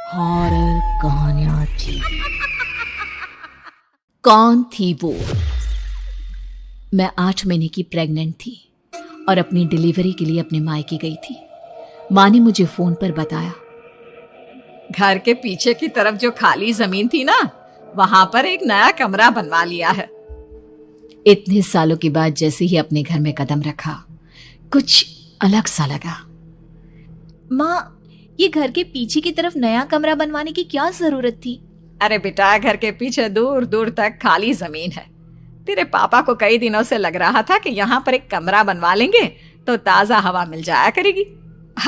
Horror कहानियां थी। कौन थी वो? मैं 8 महीने की प्रेग्नेंट थी और अपनी डिलीवरी के लिए अपने मायके गई थी। माँ ने मुझे फोन पर बताया, घर के पीछे की तरफ जो खाली जमीन थी ना, वहां पर एक नया कमरा बनवा लिया है। इतने सालों के बाद जैसे ही अपने घर में कदम रखा, कुछ अलग सा लगा। माँ, ये घर के पीछे की तरफ नया कमरा बनवाने की क्या जरूरत थी? अरे बेटा, घर के पीछे दूर दूर तक खाली जमीन है। तेरे पापा को कई दिनों से लग रहा था कि यहाँ पर एक कमरा बनवा लेंगे तो ताजा हवा मिल जाया करेगी।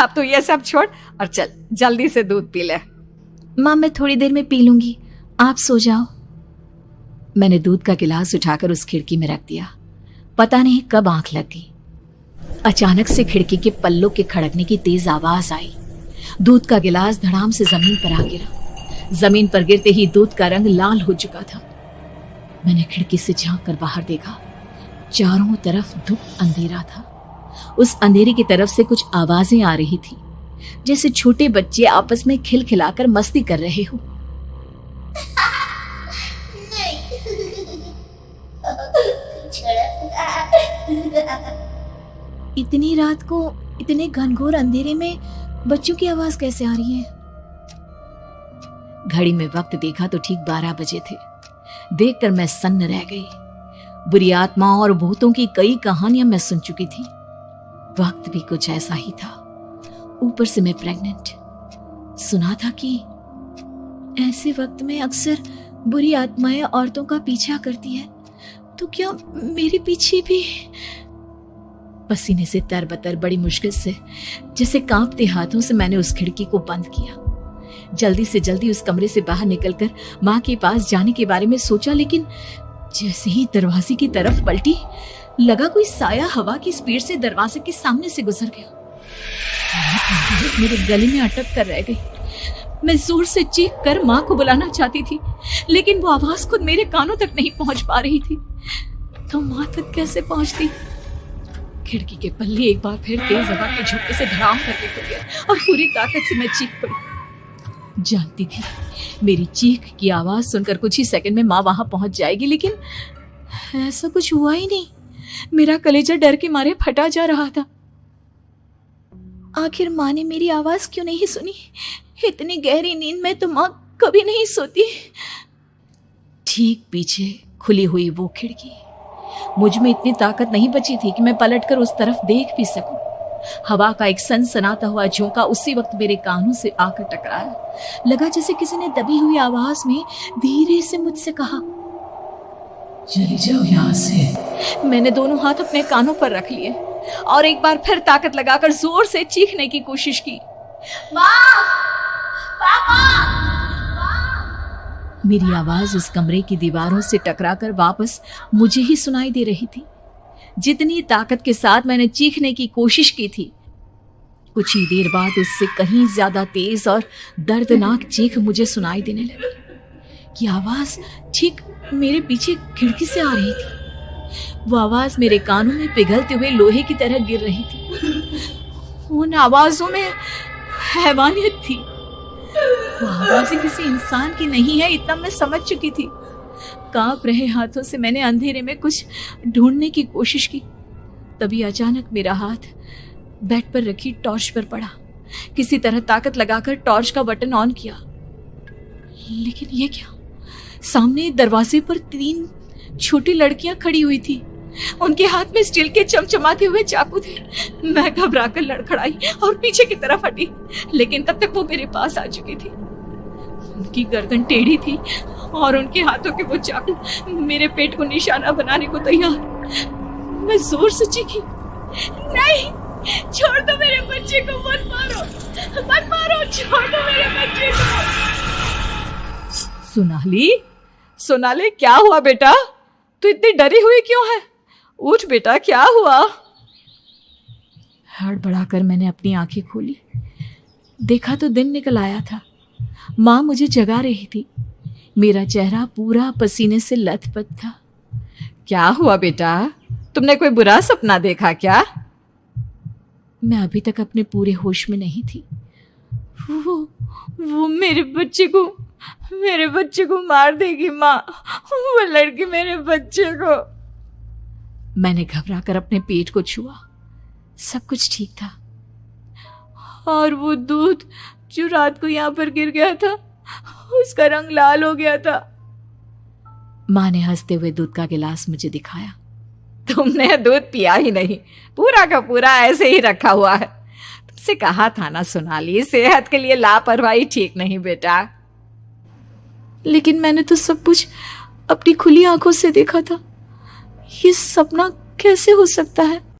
अब तो ये सब छोड़ और चल जल्दी से दूध पी ले। माँ, मैं थोड़ी देर में पी लूंगी, आप सो जाओ। मैंने दूध का गिलास उठाकर उस खिड़की में रख दिया। पता नहीं कब आंख लग गई। अचानक से खिड़की के पल्लों के खड़कने की तेज आवाज आई। दूध का गिलास धड़ाम से जमीन पर आ गिरा। जमीन पर गिरते ही दूध का रंग लाल हो चुका था। मैंने खिड़की से झांक कर बाहर देखा। चारों तरफ धुप अंधेरा था। उस अंधेरे की तरफ से कुछ आवाजें आ रही थी, जैसे छोटे बच्चे आपस में खिलखिलाकर मस्ती कर रहे हो। इतनी रात को इतने घनघोर अंधेरे में बच्चों की आवाज कैसे आ रही है? घड़ी में वक्त देखा तो ठीक 12 बजे थे। देखकर मैं सन्न रह गई। बुरी आत्माओं और भूतों की कई कहानियां मैं सुन चुकी थी। वक्त भी कुछ ऐसा ही था। ऊपर से मैं प्रेग्नेंट। सुना था कि ऐसे वक्त में अक्सर बुरी आत्माएं औरतों का पीछा करती है, तो क्या मेरे पीछे भी? पसीने से तरबतर बड़ी मुश्किल से, जैसे कांपते हाथों से मैंने उस खिड़की को बंद किया। जल्दी से जल्दी उस कमरे से बाहर निकलकर माँ के पास जाने के बारे में सोचा, लेकिन जैसे ही दरवाजे की तरफ पलटी, लगा कोई साया हवा की स्पीड से दरवाजे के सामने से गुजर गया। मेरे गले में अटक कर रह गई। मैं जोर से चीख कर माँ को बुलाना चाहती थी, लेकिन वो आवाज खुद मेरे कानों तक नहीं पहुंच पा रही थी। तो माँ तक कैसे पहुंचती? खिड़की के पल्ले एक बार फिर तेज हवा के झोंके से धड़ाम करके खुल गया और पूरी ताकत से मैं चीख पड़ी। जानती थी मेरी चीख की आवाज सुनकर कुछ ही सेकंड में माँ वहां पहुंच जाएगी, लेकिन ऐसा कुछ हुआ ही नहीं। मेरा कलेजा डर के मारे फटा जा रहा था। आखिर माँ ने मेरी आवाज क्यों नहीं सुनी? इतनी गहरी नींद में तो माँ कभी नहीं सोती। ठीक पीछे खुली हुई वो खिड़की। मुझ में इतनी ताकत नहीं बची थी कि मैं पलटकर उस तरफ देख भी सकूं। हवा का एक सनसनाता हुआ झोंका उसी वक्त मेरे कानों से आकर टकराया। लगा जैसे किसी ने दबी हुई आवाज में धीरे से मुझसे कहा, चली जाओ यहाँ से। मैंने दोनों हाथ अपने कानों पर रख लिए और एक बार फिर ताकत लगाकर जोर से चीखने की कोशिश की। माँ! पापा! मेरी आवाज उस कमरे की दीवारों से टकराकर वापस मुझे ही सुनाई दे रही थी। जितनी ताकत के साथ मैंने चीखने की कोशिश की थी, कुछ ही देर बाद उससे कहीं ज्यादा तेज और दर्दनाक चीख मुझे सुनाई देने लगी। ये आवाज ठीक मेरे पीछे खिड़की से आ रही थी। वो आवाज मेरे कानों में पिघलते हुए लोहे की तरह गिर रही थी। उन आवाजों में हैवानियत थी। वो आवाजें किसी इंसान की नहीं है, इतना मैं समझ चुकी थी। कांप रहे हाथों से मैंने अंधेरे में कुछ ढूंढने की कोशिश की। तभी अचानक मेरा हाथ बेड पर रखी टॉर्च पर पड़ा। किसी तरह ताकत लगाकर टॉर्च का बटन ऑन किया, लेकिन ये क्या? सामने दरवाजे पर 3 छोटी लड़कियां खड़ी हुई थी। उनके हाथ में स्टील के चमचमाते हुए चाकू थे। मैं घबराकर लड़खड़ाई और पीछे की तरफ हटी, लेकिन तब तक वो मेरे पास आ चुकी थी। उनकी गर्दन टेढ़ी थी और उनके हाथों के वो चाकू मेरे पेट को निशाना बनाने को तैयार। मैं जोर से चीखी, नहीं, छोड़ दो मेरे बच्चे को, मत मारो, मत मारो, छोड़ दो मेरे बच्चे को। सोनाली, क्या हुआ बेटा? तू इतनी डरी हुई क्यों है? उठ बेटा, क्या हुआ? हड़बड़ाकर मैंने अपनी आंखें खोली। देखा तो दिन निकल आया था। माँ मुझे जगा रही थी। मेरा चेहरा पूरा पसीने से लथपथ था। क्या हुआ बेटा? तुमने कोई बुरा सपना देखा क्या? मैं अभी तक अपने पूरे होश में नहीं थी। वो मेरे बच्चे को मार देगी माँ, वो लड़की मेरे बच्चे को। मैंने घबराकर अपने पेट को छुआ। सब कुछ ठीक था। और वो दूध जो रात को यहाँ पर गिर गया था, उसका रंग लाल हो गया था। माँ ने हंसते हुए दूध का गिलास मुझे दिखाया। तुमने दूध पिया ही नहीं, पूरा का पूरा ऐसे ही रखा हुआ है। तुमसे कहा था ना सोनाली, सेहत के लिए लापरवाही ठीक नहीं बेटा। लेकिन मैंने तो सब कुछ अपनी खुली आंखों से देखा था। ये सपना कैसे हो सकता है?